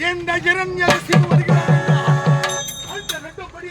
இந்த இரண்யசிபு வருகிறார். அந்த ரெண்டு படி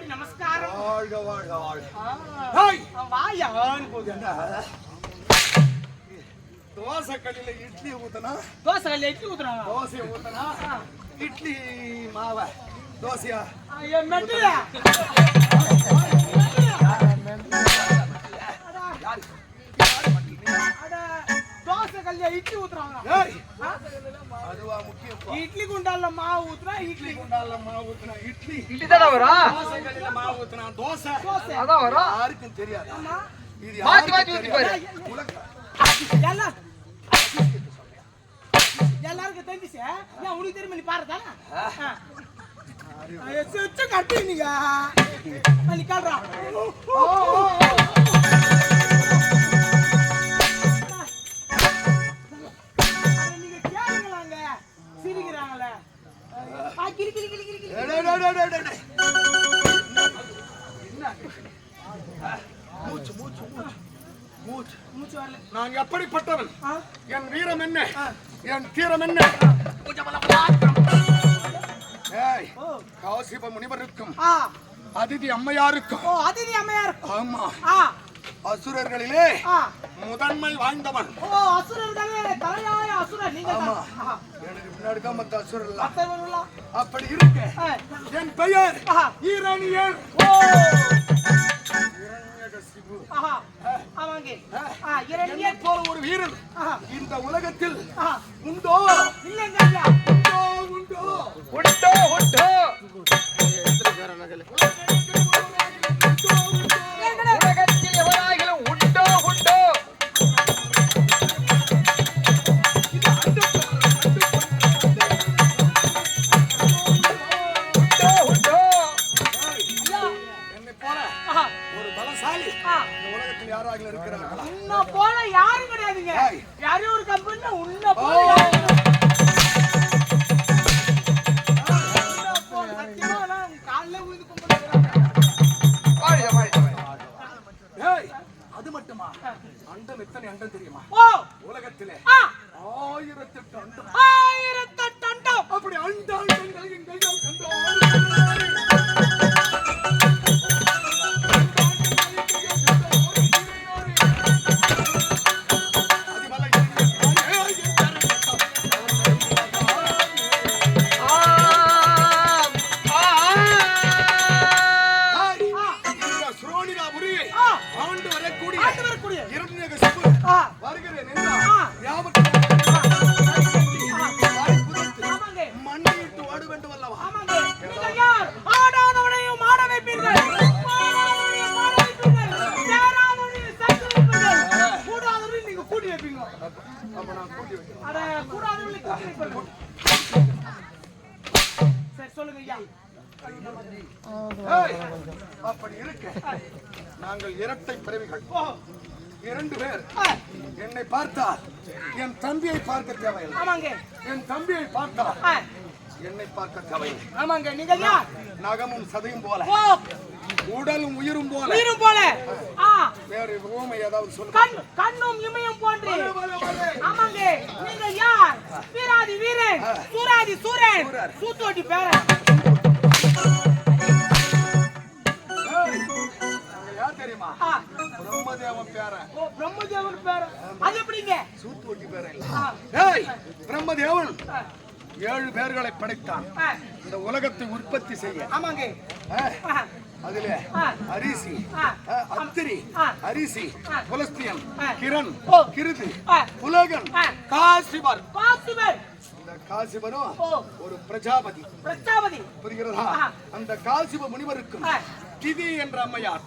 கோடி நமஸ்காரம். வாழ்க வாழ்க வாழ்க. வாயான்னு போகுது. தோசை கல்லில இட்லி ஊத்தனா, தோசை கல்ல இட்லி ஊத்துறாங்க. தோசையை ஊத்தனா, இட்லி மாவ தோசையா மெட்டியா தோசை கல்ல இட்லி ஊத்துறாங்க. அதுவா முக்கியம். இட்லி குண்டால மாவு ஊத்துனா, இட்லி குண்டால மாவு ஊத்துனா இட்லி இட்லி தான வரும். தோசை கல்லில மாவு ஊத்துனா தோசை அதான் வரும். யாருக்கும் தெரியாது. இது மாத்தி மாத்தி ஊத்தி பாரு. எல்லாருக்கும் தெரிஞ்சிச்சு. ஏன் உனக்கு தெரியுமா? நீ பாருதா செச்சு கட்டுனீங்க நீ கால்றா. நீங்க கேளுங்களாங்க, சிரிக்கிறாங்களே. கிளி கிளி கிளி கிளி கிளி. மூச்சு மூச்சு மூச்சு மூச்சு மூச்சு வரல. நான் எப்படிப்பட்டவன், என் வீரம் என்ன, என் தீரம் என்ன, காசிப முனிவருக்கும் அதிதி அம்மையாருக்கும். அதிதி அம்மையார். ஆமா, அசுரர்களிலே முதன்மை வாய்ந்தவன். அசுரர்களே தலையாய அசுரர் நீங்க. எனக்கு முன்னாடி தான் மத்த அசுரர் இல்ல. அப்படி இருக்கு. என் பெயர் ஈரணியர். ஈரணியர் போல ஒரு வீரன் இந்த உலகத்தில் உண்டோ? இல்லைங்க. உண்டோ உண்டோ உண்டோ உண்டோ. உலகத்தில் எவராகிலும் உண்டோ உண்டோ. உண்டோ உண்டோ. என்னை போல ஒரு பலசாலி இந்த உலகத்தில் யாராக இருக்கிறார்களா? உன்னை போல யாரும் கிடையாதுங்க. யாரும் ஒரு கம்பெனில உன்னை போல அது மட்டுமா? அண்டம் எத்தனை அண்டம் தெரியுமா? உலகத்திலே 1008 அண்டம். 1008 அண்டம். அப்படி அண்டங்கள் எங்கள் கண்டோம். அப்படி இருக்க நாங்கள் இரட்டை பிறவிகள். 2 பேர். என்னை பார்த்தால் என் தம்பியை பார்க்க தேவையில்லை. என் தம்பியை பார்த்தால் என்னை பார்க்க தேவையில்லை. ஆமாங்க. நீங்க யார்? நகமும் சதையும் போல, உடலும் உயிரும் போல. வேற ஊமை ஏதாவது சொல்லுங்க. கண்ணும் இமையும் போன்று. ஆமாங்க. நீங்க யார்? வீராதி வீரன், சூராதி சூரன், சூத்தோட்டி பேரன். யார் தெரியுமா? பிரம்மதேவன் பேரன். பிரம்மதேவன் பேரன். அது எப்படிங்க? சூத்தோட்டி பேரன். பிரம்மதேவன் 7 பேர்களை படைத்தான் இந்த உலகத்தை உற்பத்தி செய்ய. ஆமாங்க. அதிலே அரிசி, அத்திரி, அரிசி, புலஸ்தியன், கிரண், கிருது, புலகன், காசிபர். இந்த காசிபரும் ஒரு பிரஜாபதி. புரிகிறதா? அந்த காசிப முனிவருக்கும் திதி என்ற அம்மையார்.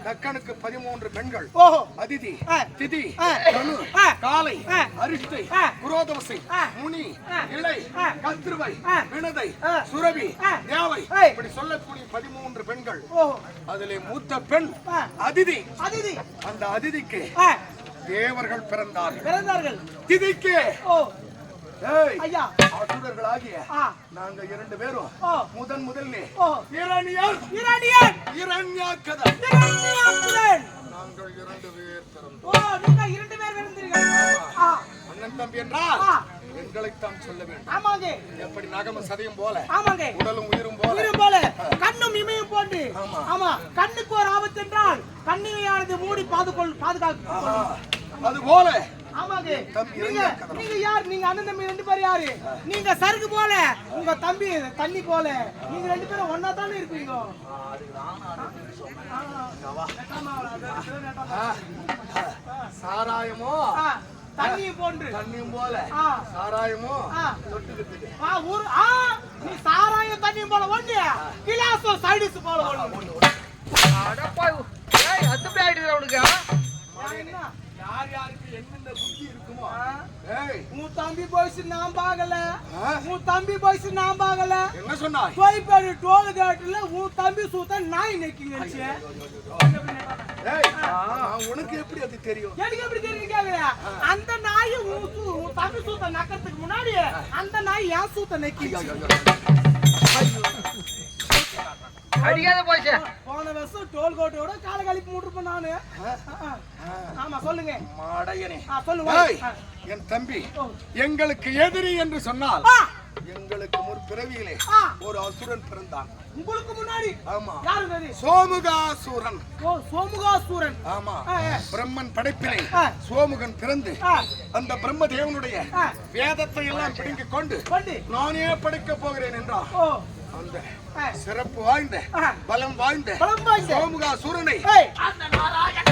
தக்கனுக்கு 13 பெண்கள். அதிதி, திதி, தனு, காலை, அரிஷ்டை, புரோதவசை, முனி, இளை, கத்ருவை, வினதை, சுரபி, தேவை, இப்படி சொல்லக்கூடிய 13 பெண்கள். அதிலே மூத்த பெண் அதிதி. அந்த அதிதிக்கு தேவர்கள் பிறந்தார்கள். திதிக்கு அசுரர்களாகிய நாங்கள் 2 பேரும் முதலிலே நாங்கள் 2 பேர் அண்ணன் தம்பி என்றால் எங்களைத்தான் சொல்ல வேண்டும். எப்படி நகமும் சதையும் போல, உடலும் உயிரும் போல, கண்ணும் இமையும் போல ஆமா, கண்ணுக்கு ஒரு ஆபத்து என்றால் கண்ணிமையானது மூடி பாதுகாக்கும். அது போல ஆமாங்க. நீங்க யார்? நீங்க அண்ணன் தம்பி ரெண்டு பேரும் யாரு? நீங்க சருக்கு போல, உங்க தம்பி தண்ணி போல. நீங்க ரெண்டு பேரும் ஒன்னா தானே இருப்பீங்க. சாராயமோ தண்ணியும் போன்று தண்ணியும் போல சாராயமோ தொட்டுக்கிட்டு நீ சாராயம் தண்ணியும் போல ஒண்ணு, கிளாஸோ சைடிஸ் போல ஒண்ணு. அடப்பா ஏய் அத்துப்படி ஆயிடுது அவனுக்கு. யார் யாருக்கு என்னென்ன புத்தி இருக்குமோ. உன் தம்பி பாய்ஸ் நான் பாக்கல, உன் தம்பி பாய்ஸ் நான் பாக்கல. என்ன சொன்னாய்? கோயில்பேடு டோல் கேட்ல உன் தம்பி சூத்த நாய் நெக்கிங்கச்சு. உனக்கு எப்படி அது தெரியும்? எனக்கு எப்படி தெரியும் கேக்குற? அந்த நாய் உன் தம்பி சூத்த நக்கறதுக்கு முன்னாடி அந்த நாய் ஏன் சூத்த நெக்கிச்சு. அடிக்காத போச்சே. போன வருஷம் டோல் கோட்டோட கால கழிப்பு மூட்டுப்பேன் நானு. ஆமா சொல்லுங்க மாடையனே. சொல்லுங்க. என் தம்பி எங்களுக்கு எதிரி என்று சொன்னால் எங்களுக்கு முற்பிறவியிலே ஒரு அசுரன் பிறந்தான். உங்களுக்கு முன்னாடி? ஆமா. யாரு அது? சோமுகாசுரன். சோமுகாசுரன். ஆமா. பிரம்மன் படைப்பிலே சோமுகன் பிறந்து அந்த பிரம்ம தேவனுடைய வேதத்தை எல்லாம் பிடுங்கிக் கொண்டு நானே படைக்க போகிறேன் என்றான். அந்த சிறப்பு வாய்ந்த பலம் வாய்ந்த சோமுகாசுரனை அந்த நாராயண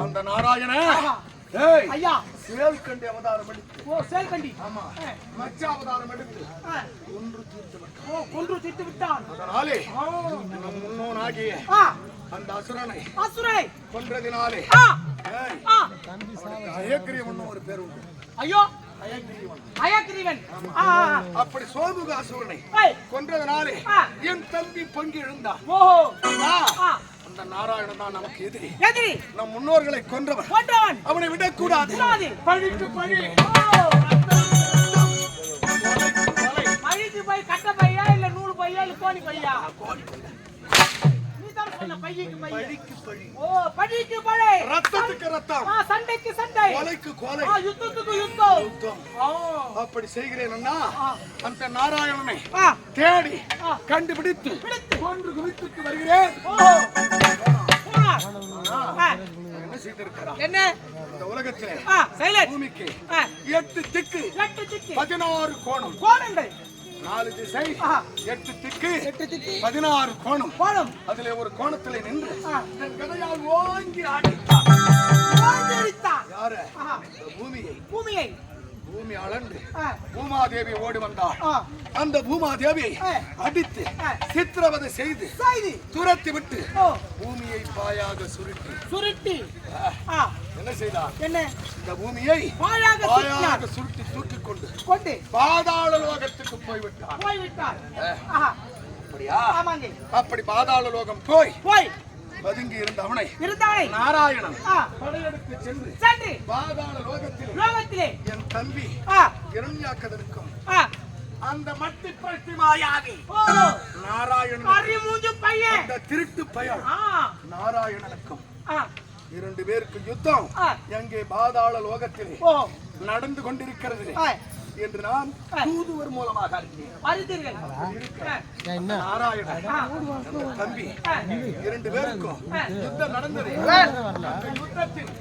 அந்த நாராயண ஐயா சேல்கண்டி அவதாரம் எடுத்து சேல்கண்டி ஆமா மச்ச அவதாரம் எடுத்து கொன்று தீர்த்து விட்டான். அதனாலே முன்னோனாகிய அந்த அசுரனை கொன்றதினாலே அயக்கிரியவன் ஒரு பேர் உண்டு. ஐயோ அயக்கிரியவன். அப்படி சோமுகாசுரனை கொன்றதினாலே என் தம்பி பங்கு எழுந்தான். அந்த நாராயணன் தான் நமக்கு எதிரி. நம் முன்னோர்களை கொன்றவன். அவனை விடக்கூடாது. பழிக்கு பழி. பழிக்கு போய் கட்ட பையா இல்ல நூறு பையா இல்ல கோணி பையா? நீ தான் சொன்ன பைக்கு பை. பழிக்கு பழி. பழிக்கு பழி. ரத்தத்துக்கு ரத்தம். சண்டைக்கு சண்டை. கொலைக்கு கொலை. யுத்தத்துக்கு யுத்தம். அப்படி செய்கிறேன் அண்ணா. அந்த நாராயணனை தேடி கண்டுபிடித்து கொன்று குவித்துக்கு வருகிறேன். என்ன செய்திருக்கிறார்? என்ன இந்த உலகத்திலே பூமிக்கு 8 திக்கு 16 கோணம். கோணங்கள் 4 திசை 8 திக்கு 16 கோணம். அதிலே ஒரு கோணத்திலே நின்று தன் கதையால் ஓங்கி அடித்தார். யாரு? பூமியை பூமி அளந்து பூமாதேவி ஓடி வந்தார். அந்த பூமாதேவியை அடித்து சித்திரவதை செய்து துரத்தி விட்டு பூமியை பாயாக சுருட்டி என்ன செய்தார்? இந்த பூமியை பாயாக சுருட்டி தூக்கிக் கொண்டு பாதாள லோகத்துக்கு போய்விட்டார். அப்படியா? அப்படி பாதாள லோகம் போய் பதுங்கி இருந்த அவனை நாராயணன் படையெடுத்து சென்று பாதாள லோகத்திலே என் தம்பி இரண்யாக்கதற்கும் அந்த மட்டி பிரட்டி மாயாவி நாராயணன் அந்த திருட்டு பயன் நாராயணனுக்கும் 2 பேருக்கு யுத்தம் எங்கே பாதாள லோகத்திலே நடந்து கொண்டிருக்கிறது என்று நான் தூதுவர் மூலமாக அறிந்தேன். நாராயணன் தம்பி 2 பேருக்கும் யுத்தம் நடந்தது. யுத்தத்தில்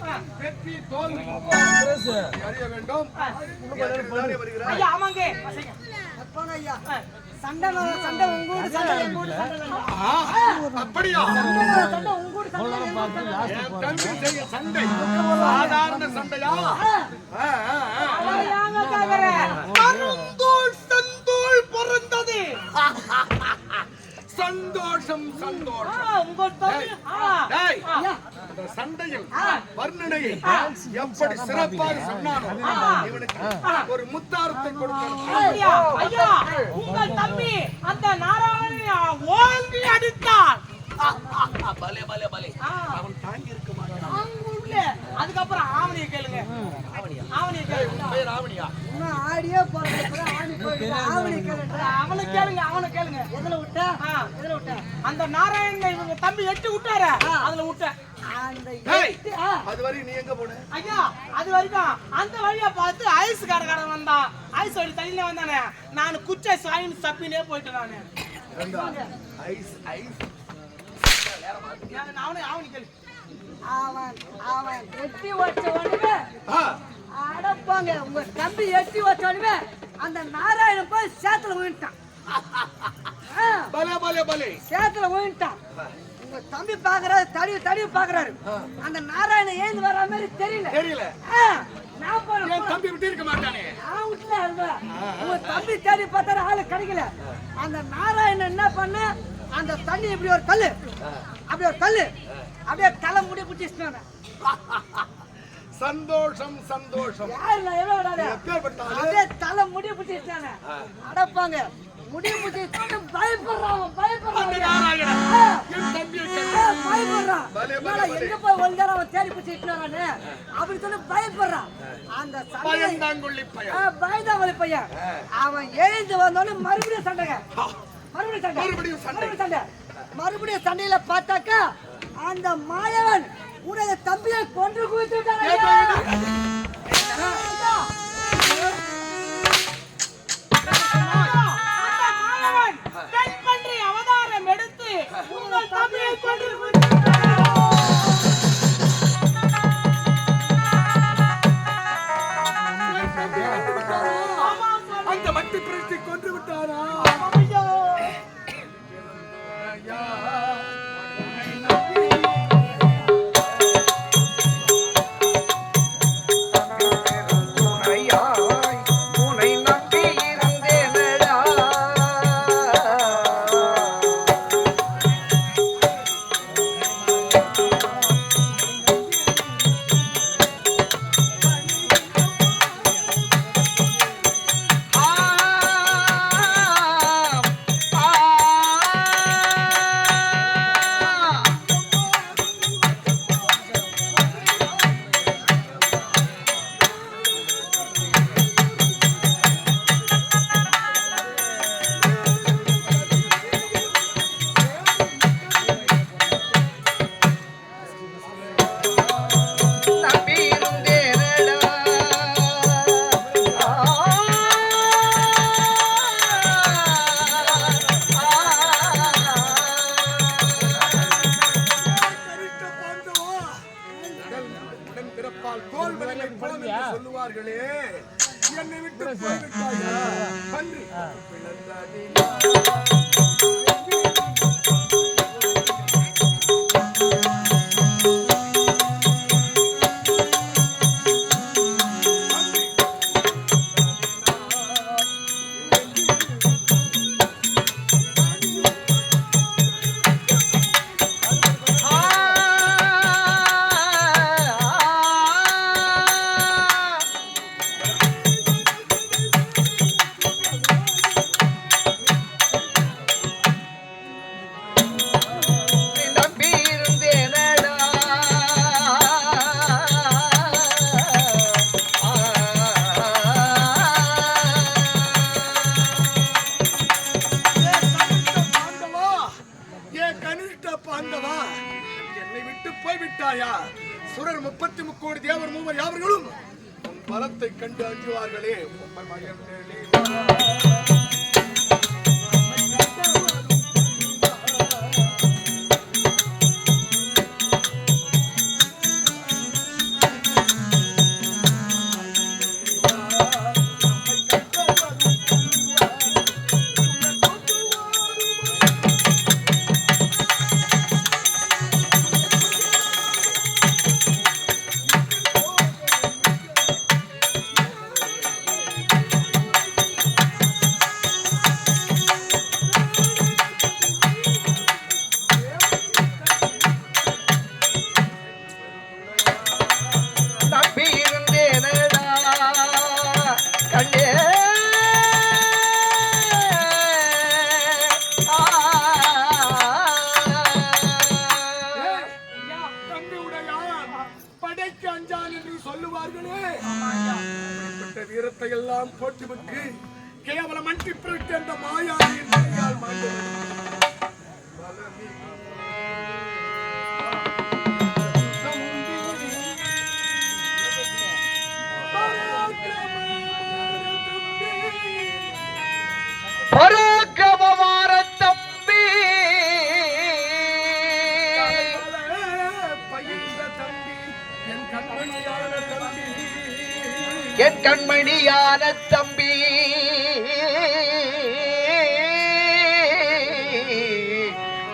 வெற்றி தோல்வி அறிய வேண்டும். சண்டை உங்கூடு அப்படியா? தம்பி செய்ய சண்டை சாதாரண சண்டையா? சந்தோள் பொருந்தது. சந்தோஷம் அந்த சண்டையில் வர்ணனையை எப்படி சிறப்பாக சொன்னானோ இவனுக்கு ஒரு முத்தாரத்தை கொடுத்தார். உங்கள் தம்பி அந்த நாராயணனை ஓங்கி அடித்தார். பலே அவன் தாங்கி இருக்க மாட்டான். அதுக்கப்புறம் ஆவணியை கேளுங்க. ஆவணியை கேளுங்க. பேர் ஆவணியா? இன்னும் ஆடியே போறது ஆடி போயிட்டு ஆவணி கேளுங்க. அவனை கேளுங்க, அவனை கேளுங்க. எதுல விட்ட? ஆ, எதுல விட்ட? அந்த நாராயணனை இவங்க தம்பி எட்டு விட்டாரு, அதுல விட்டேன். அந்த ஏய், எட்டு, அது வரை நீ எங்க போன? ஐயா அது வரைக்கும் அந்த வழியா பார்த்து ஐஸ் கடைக்காரன் வந்தான். ஐஸ் வழி தள்ளில வந்தானே, நான் குச்சை சாயின் சப்பினே போயிட்டேன் நானு. ஐஸ் ஐஸ் அவனை அவனி கேளு. அவன் அவன் எட்டி வச்ச உடனே ஆ, அடப்பாங்க உங்க தம்பி எட்டி வச்ச உடனே அந்த நாராயணன் போய் சேத்துல விழுந்துட்டான். பலே பலே பலே. சேத்துல விழுந்துட்டான். உங்க தம்பி பாக்குறாரு, தடி தடி பாக்குறாரு. அந்த நாராயணன் ஏந்து வர மாதிரி தெரியல. தெரியல. நான் போறேன். என் தம்பி விட்டு இருக்க மாட்டானே. நான் விட்டுல அல்வா. உங்க தம்பி தேடி பார்த்தாரு, ஆளு கிடைக்கல. அந்த நாராயணன் என்ன பண்ண, அந்த தண்ணி இப்படி ஒரு கல்லு, அப்படி ஒரு கல்லு, அப்படியே தலை முடி குட்டிச்சுட்டாங்க. சந்தோஷம் சந்தோஷம். யாருல எவ்வளவு விடாத, எப்பேற்பட்டாலும் அப்படியே தலை முடி குட்டிச்சுட்டாங்க. அடப்பாங்க முடி குட்டிச்சு பயப்படுறான், பயப்படுறான். என் தம்பியை பயப்படுறான். பலே, பலே, என்னடா, பலே. எங்க போய் வந்தாரு அவன் தேடி பிடிச்சி இட்டுறானே அப்படி சொல்லி பயப்படுறான். அந்த சண்டை பயந்தாங்குள்ளி பையன். பயந்தாவளி பையன் அவன் எழுந்து வந்தோடனே மறுபடியும் சண்டைங்க, மறுபடியும் சண்டை, மறுபடியும் சண்டை. மறுபடியும் சண்டை. மறுபடியும் சண்டையில பார்த்தாக்கா அந்த மாயவன் உனது தம்பியை கொன்று குவித்து விட்டான். அவதாரம் எடுத்து உங்கள் தம்பியை கொண்டு அந்த மட்டி பிரஷ்டி கொன்று விட்டாரா? சொல்லுவார்களே, என்னை விட்டு போய்விட்டாயா பன்றி சுரர் 33 கோடி தேவர் மூவர் யாவர்களும் உன் பலத்தை கண்டு அஞ்சுவார்களே. படைக்கு அஞ்சான் என்று சொல்லுவார்களே, அப்படிப்பட்ட வீரத்தை எல்லாம் போட்டுவிட்டு கேவலம் அன்றி பிறகு அந்த மாயாவின் கையால் மாண்டவன். பராக்கிரமமான தம்பி, பயின்ற தம்பி, என் கண்மணியான தம்பி, என் கண்மணியான தம்பி,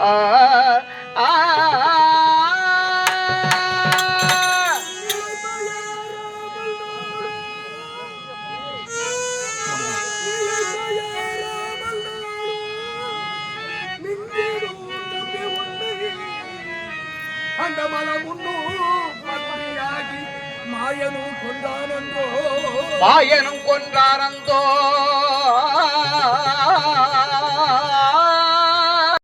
ஆ ஆ அந்த மலம் மாயனும் கொண்டானந்தோ மாயனும் கொன்றானந்தோ